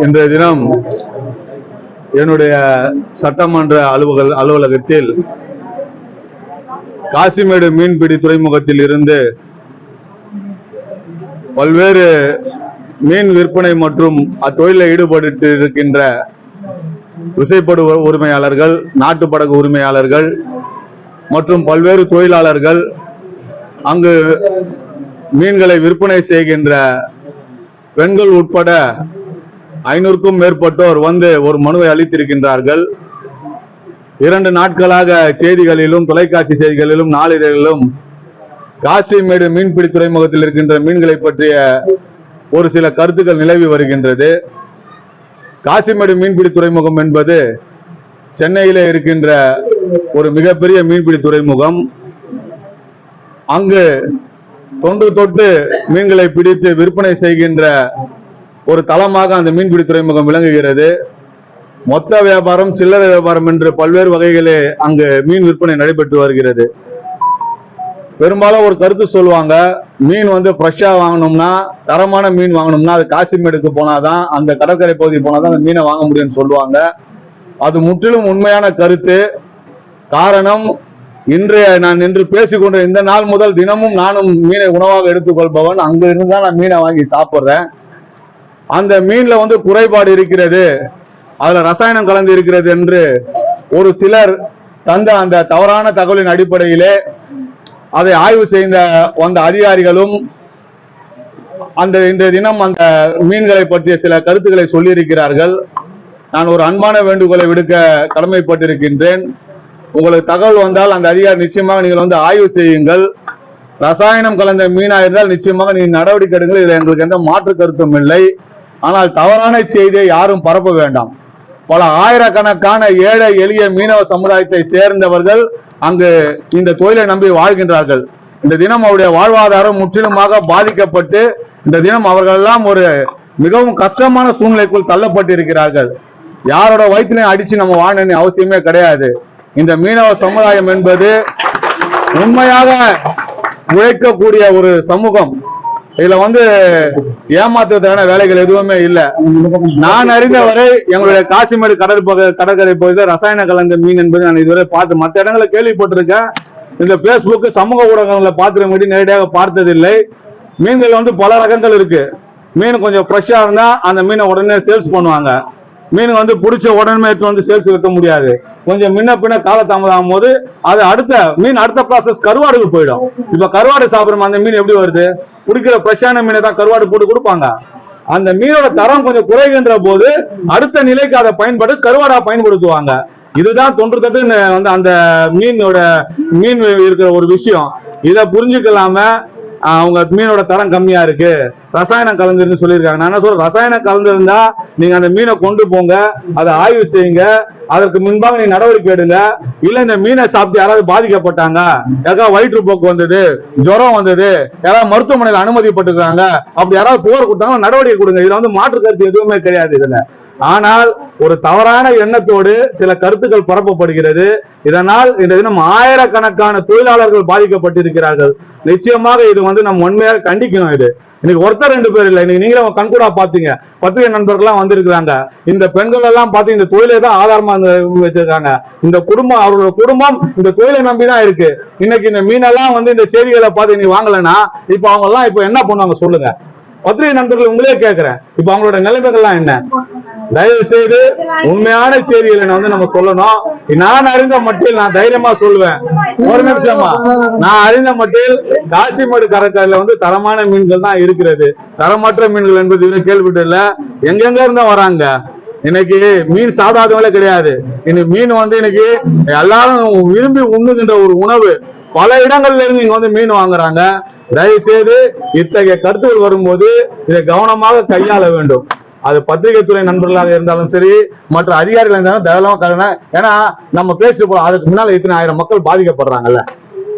இன்றைய தினம் என்னுடைய சட்டமன்ற அலுவலகத்தில் காசிமேடு மீன்பிடி துறைமுகத்தில் இருந்து பல்வேறு மீன் விற்பனை மற்றும் அத்தொழிலில் ஈடுபட்டு இருக்கின்ற விசைப்படு உரிமையாளர்கள், நாட்டுப்படகு உரிமையாளர்கள் மற்றும் பல்வேறு தொழிலாளர்கள், அங்கு மீன்களை விற்பனை செய்கின்ற பெண்கள் உட்பட 500க்கும் மேற்பட்டோர் வந்து ஒரு மனுவை அளித்திருக்கின்றார்கள். 2 நாட்களாக செய்திகளிலும், தொலைக்காட்சி செய்திகளிலும், நாளிதழிலும் காசிமேடு மீன்பிடி துறைமுகத்தில் இருக்கின்ற மீன்களை பற்றிய ஒரு சில கருத்துக்கள் நிலவி வருகின்றது. காசிமேடு மீன்பிடி துறைமுகம் என்பது சென்னையிலே இருக்கின்ற ஒரு மிகப்பெரிய மீன்பிடி துறைமுகம். அங்கு தொன்று தொட்டு மீன்களை பிடித்து விற்பனை செய்கின்ற ஒரு தளமாக அந்த மீன்பிடி துறைமுகம் விளங்குகிறது. மொத்த வியாபாரம், சில்லறை வியாபாரம் என்று பல்வேறு வகைகளே அங்கு மீன் விற்பனை நடைபெற்று வருகிறது. பெரும்பாலும் ஒரு கருத்து சொல்லுவாங்க, மீன் வந்து ஃப்ரெஷ்ஷா வாங்கணும்னா, தரமான மீன் வாங்கணும்னா அது காசிமேடுக்கு போனாதான், அந்த கடற்கரை பகுதி போனாதான் அந்த மீனை வாங்க முடியும்னு சொல்லுவாங்க. அது முற்றிலும் உண்மையான கருத்து. காரணம், நான் இன்று பேசிக்கொண்ட இந்த நாள் முதல் தினமும் நானும் மீனை உணவாக எடுத்துக்கொள்பவன். அங்க இருந்து தான் நான் மீனை வாங்கி சாப்பிட்றேன். அந்த மீன்ல வந்து குறைபாடு இருக்கிறது, அதுல ரசாயனம் கலந்து இருக்கிறது என்று ஒரு சிலர் தந்த அந்த தவறான தகவலின் அடிப்படையிலே அதை ஆய்வு செய்த வந்த அதிகாரிகளும் இன்றைய தினம் அந்த மீன்களை பற்றிய சில கருத்துக்களை சொல்லியிருக்கிறார்கள். நான் ஒரு அன்பான வேண்டுகோளை விடுக்க கடமைப்பட்டிருக்கின்றேன். உங்களுக்கு தகவல் வந்தால் அந்த அதிகாரி நிச்சயமாக நீங்கள் வந்து ஆய்வு செய்யுங்கள். ரசாயனம் கலந்த மீனா இருந்தால் நிச்சயமாக நீங்கள் நடவடிக்கை எடுங்கள். இதில் எங்களுக்கு எந்த மாற்று கருத்தும் இல்லை. ஆனால் தவறான செய்தியை யாரும் பரப்ப வேண்டாம். பல ஆயிரக்கணக்கான ஏழை எளிய மீனவ சமுதாயத்தை சேர்ந்தவர்கள் அங்கு இந்த தொழிலை நம்பி வாழ்கின்றார்கள். இந்த தினம் அவருடைய வாழ்வாதாரம் முற்றிலுமாக பாதிக்கப்பட்டு இந்த தினம் அவர்கள் எல்லாம் ஒரு மிகவும் கஷ்டமான சூழ்நிலைக்குள் தள்ளப்பட்டு இருக்கிறார்கள். யாரோட வயிற்றிலையும் அடிச்சு நம்ம வாழணும்னு அவசியமே கிடையாது. இந்த மீனவ சமுதாயம் என்பது உண்மையாக உழைக்கக்கூடிய ஒரு சமூகம். இதுல வந்து ஏமாத்துவதற்கான வேலைகள் எதுவுமே இல்லை. நான் அறிந்தவரை எங்களுடைய காசிமேடு கடற்கரை பகுதியில் ரசாயன கலந்த மீன் என்பது நான் இதுவரை பார்த்து, மற்ற இடங்களை கேள்விப்பட்டிருக்கேன். இந்த பேஸ்புக் சமூக ஊடகங்களை பார்த்துக்க நேரடியாக பார்த்ததில்லை. மீன்கள் வந்து பல ரகங்கள் இருக்கு. மீன் கொஞ்சம் ஃப்ரெஷ்ஷா இருந்தா அந்த மீனை உடனே சேல்ஸ் பண்ணுவாங்க. மீன் வந்து பிடிச்ச உடனே வந்து சேல்ஸ் வைக்க முடியாது. கொஞ்சம் முன்ன பின்ன காலதாமதம் போது அது அடுத்த ப்ராசஸ் கருவாடுக்கு போயிடும். இப்ப கருவாடு சாப்பிடுறோம், அந்த மீன் எப்படி வருது? குடிக்கிற ஃப்ரெஷ்ஷான மீனை தான் கருவாடு போட்டு கொடுப்பாங்க. அந்த மீனோட தரம் கொஞ்சம் குறைகின்ற போது அடுத்த நிலைக்கு அதை கருவாடா பயன்படுத்துவாங்க. இதுதான் தொன்று தட்டு வந்து அந்த மீன் இருக்கிற ஒரு விஷயம். இதை புரிஞ்சுக்கலாம அவங்க மீனோட தரம் கம்மியா இருக்கு, ரசாயனம் கலந்துருன்னு சொல்லியிருக்காங்க. நான் என்ன சொல்றேன், ரசாயனம் கலந்துருந்தா நீங்க அந்த மீனை கொண்டு போங்க, அதை ஆய்வு செய்யுங்க, அதற்கு முன்பாக நீங்க நடவடிக்கை எடுங்க. இல்ல இந்த மீனை சாப்பிட்டு யாராவது பாதிக்கப்பட்டாங்க, யாராவது வயிற்றுப்போக்கு வந்தது, ஜுரம் வந்தது, யாராவது மருத்துவமனையில் அனுமதிப்பட்டிருக்காங்க, அப்படி யாராவது புகார் கொடுத்தாங்க நடவடிக்கை கொடுங்க. இதுல வந்து மாற்று கருத்து எதுவுமே கிடையாது இதுல. ஆனால் ஒரு தவறான எண்ணத்தோடு சில கருத்துக்கள் பரப்பப்படுகிறது. இதனால் இந்த தினம் ஆயிரக்கணக்கான தொழிலாளர்கள் பாதிக்கப்பட்டிருக்கிறார்கள். நிச்சயமாக இது வந்து நம்ம உண்மையாக கண்டிக்கணும். இது இன்னைக்கு ஒருத்தர் 2 பேர் இல்லை, இன்னைக்கு நீங்களும் கண்கூடா பாத்தீங்க, பத்திரிகை நண்பர்கள்லாம் வந்திருக்கிறாங்க. இந்த பெண்கள் எல்லாம் பார்த்து இந்த தொழிலை தான் ஆதாரமா வச்சிருக்காங்க. இந்த குடும்பம், அவரோட குடும்பம் இந்த தொழிலை நம்பிதான் இருக்கு. இன்னைக்கு இந்த மீனெல்லாம் வந்து இந்த செய்திகளை பார்த்து நீ வாங்கலன்னா இப்ப அவங்க எல்லாம் இப்ப என்ன பண்ணுவாங்க சொல்லுங்க? பத்திரிகை நண்பர்கள் உங்களே கேட்கிறேன், இப்ப அவங்களோட நிலைமைகள்லாம் என்ன? தயவு செய்து உண்மையான செய்திகளை வந்து நம்ம சொல்லணும். நான் அறிந்த மட்டில் நான் தைரியமா சொல்லுவேன், ஒரு நிமிஷமா, நான் அறிந்த மட்டில் காசிமேடு கடற்கரையில வந்து தரமான மீன்கள் தான் இருக்கிறது. தரமற்ற மீன்கள் என்பது கேள்விப்பட்டு இல்ல. எங்கெங்க இருந்தா வராங்க. இன்னைக்கு மீன் சாப்பிடாதவங்களே கிடையாது. இன்னைக்கு மீன் வந்து இன்னைக்கு எல்லாரும் விரும்பி உண்ணுகின்ற ஒரு உணவு. பல இடங்கள்ல இருந்து இங்க வந்து மீன் வாங்குறாங்க. தயவு செய்து இத்தகைய கருத்துக்கள் வரும்போது இதை கவனமாக கையாள வேண்டும். அது பத்திரிகை துறை நண்பர்களாக இருந்தாலும் சரி, மற்ற அதிகாரிகள் இருந்தாலும் தாராளமாக. ஏன்னா நம்ம பேசிட்டு போறோம், அதுக்கு முன்னால இத்தனை ஆயிரம் மக்கள் பாதிக்கப்படுறாங்கல்ல,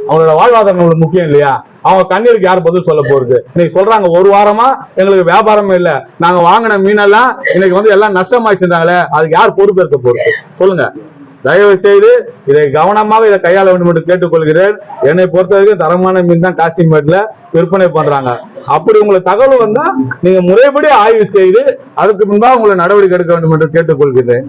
அவங்களோட வாழ்வாதாரம் முக்கியம் இல்லையா? அவங்க கண்ணீருக்கு யார் பதில் சொல்ல போறது? இன்னைக்கு சொல்றாங்க, ஒரு வாரமா எங்களுக்கு வியாபாரமே இல்ல, நாங்க வாங்கின மீனெல்லாம் இன்னைக்கு வந்து எல்லாம் நஷ்டமாயிருந்தாங்களே, அதுக்கு யார் பொறுப்பேற்க போறது சொல்லுங்க. தயவு செய்து இதை கவனமாக இதை கையாள வேண்டும் என்று கேட்டுக்கொள்கிறேன். என்னை பொறுத்த வரைக்கும் தரமான மீன் தான் காசிமேட்ல விற்பனை பண்றாங்க. அப்படி உங்களுக்கு தகவல் வந்தா நீங்க முறைப்படி ஆய்வு செய்து அதுக்கு முன்பாக உங்களை நடவடிக்கை எடுக்க வேண்டும் என்று கேட்டுக்கொள்கிறேன்.